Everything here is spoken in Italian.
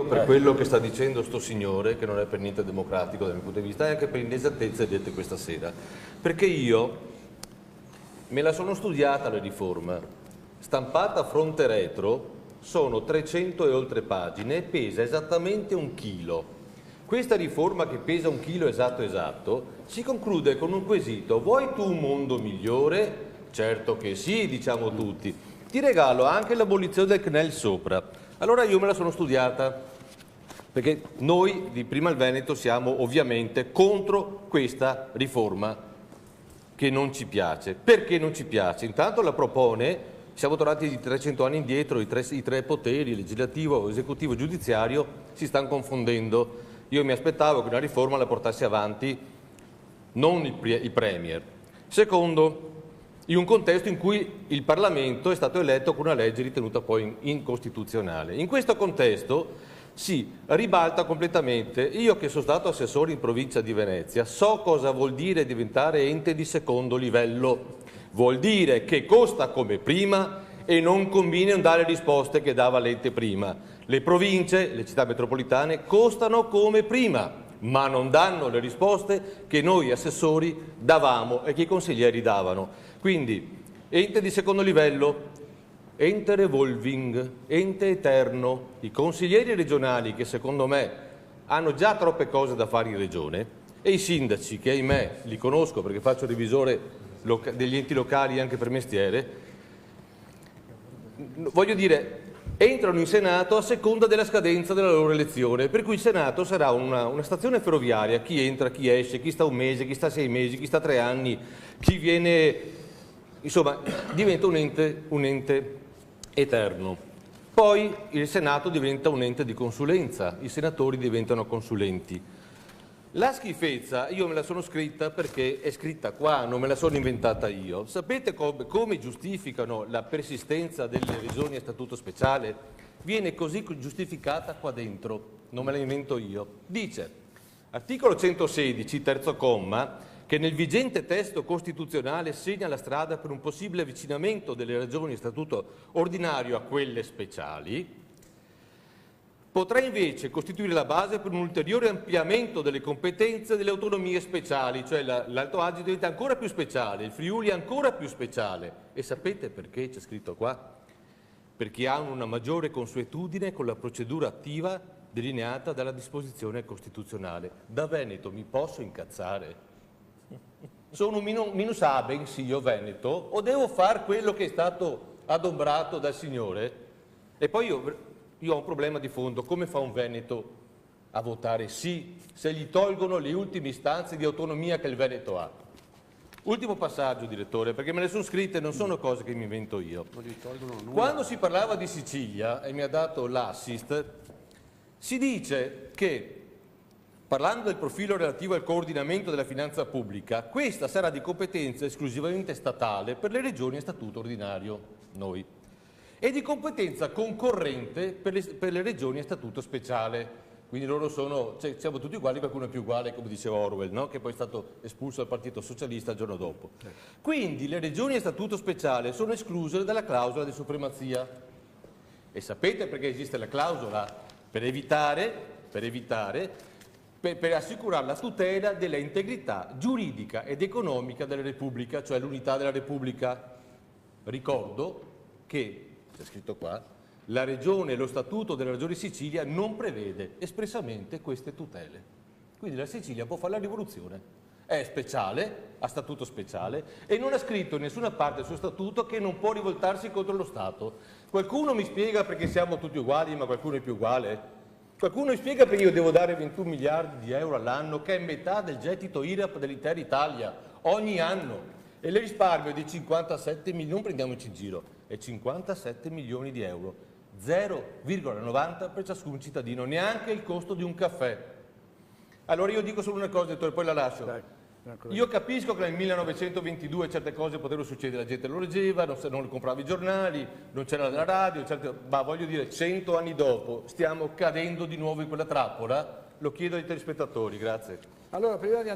per quello che sta dicendo sto signore, che non è per niente democratico dal mio punto di vista, e anche per inesattezze dette questa sera. Perché io me la sono studiata la riforma, stampata a fronte retro, sono 300 e oltre pagine e pesa esattamente 1 chilo. Questa riforma, che pesa 1 chilo esatto, si conclude con un quesito: vuoi tu un mondo migliore? Certo che sì, diciamo tutti. Ti regalo anche l'abolizione del CNEL sopra. Allora io me la sono studiata, perché noi di Prima il Veneto siamo ovviamente contro questa riforma che non ci piace. Perché non ci piace? Intanto la propone, siamo tornati di 300 anni indietro, i tre poteri, legislativo, esecutivo, giudiziario, si stanno confondendo. Io mi aspettavo che una riforma la portasse avanti non il Premier. Secondo, in un contesto in cui il Parlamento è stato eletto con una legge ritenuta poi incostituzionale. In questo contesto si ribalta completamente. Io, che sono stato assessore in provincia di Venezia, so cosa vuol dire diventare ente di secondo livello. Vuol dire che costa come prima e non conviene non dare risposte che dava l'ente prima. Le province, le città metropolitane costano come prima, ma non danno le risposte che noi assessori davamo e che i consiglieri davano. Quindi, ente di secondo livello, ente revolving, ente eterno. I consiglieri regionali, che secondo me hanno già troppe cose da fare in regione, e i sindaci, che ahimè li conosco perché faccio revisore degli enti locali anche per mestiere, voglio dire, entrano in Senato a seconda della scadenza della loro elezione, per cui il Senato sarà una stazione ferroviaria: chi entra, chi esce, chi sta 1 mese, chi sta 6 mesi, chi sta 3 anni, chi viene, insomma diventa un ente eterno. Poi il Senato diventa un ente di consulenza, i senatori diventano consulenti. La schifezza io me la sono scritta perché è scritta qua, non me la sono inventata io. Sapete come giustificano la persistenza delle regioni a statuto speciale? Viene così giustificata qua dentro, non me la invento io. Dice, articolo 116, terzo comma, che nel vigente testo costituzionale segna la strada per un possibile avvicinamento delle regioni a statuto ordinario a quelle speciali, potrà invece costituire la base per un ulteriore ampliamento delle competenze delle autonomie speciali, cioè l'Alto Adige diventa ancora più speciale, il Friuli ancora più speciale. E sapete perché c'è scritto qua? Perché hanno una maggiore consuetudine con la procedura attiva delineata dalla disposizione costituzionale. Da Veneto mi posso incazzare? Sono un minus abens io Veneto, o devo fare quello che è stato adombrato dal Signore? E poi io ho un problema di fondo: come fa un Veneto a votare sì se gli tolgono le ultime istanze di autonomia che il Veneto ha? Ultimo passaggio, direttore, perché me ne sono scritte, non sono cose che mi invento io. Quando si parlava di Sicilia, e mi ha dato l'assist, si dice che, parlando del profilo relativo al coordinamento della finanza pubblica, questa sarà di competenza esclusivamente statale per le regioni a statuto ordinario, noi, e di competenza concorrente per le regioni a statuto speciale. Quindi loro sono, cioè, siamo tutti uguali, qualcuno è più uguale, come diceva Orwell, no? Che poi è stato espulso dal Partito Socialista il giorno dopo. Quindi le regioni a statuto speciale sono escluse dalla clausola di supremazia. E sapete perché esiste la clausola? Per assicurare la tutela della integrità giuridica ed economica della Repubblica, cioè l'unità della Repubblica. Ricordo che, c'è scritto qua, la Regione, lo Statuto della Regione Sicilia non prevede espressamente queste tutele. Quindi la Sicilia può fare la rivoluzione. È speciale, ha statuto speciale, e non ha scritto in nessuna parte del suo statuto che non può rivoltarsi contro lo Stato. Qualcuno mi spiega perché siamo tutti uguali, ma qualcuno è più uguale? Qualcuno mi spiega perché io devo dare 21 miliardi di euro all'anno, che è metà del gettito IRAP dell'intera Italia, ogni anno, e le risparmio di 57 milioni, non prendiamoci in giro, è 57 milioni di euro, 0,90 per ciascun cittadino, neanche il costo di un caffè. Allora io dico solo una cosa, dottore, poi la lascio. Io capisco che nel 1922 certe cose potevano succedere, la gente lo leggeva, non comprava i giornali, non c'era la radio, ma voglio dire, 100 anni dopo stiamo cadendo di nuovo in quella trappola? Lo chiedo ai telespettatori, grazie. Allora, prima di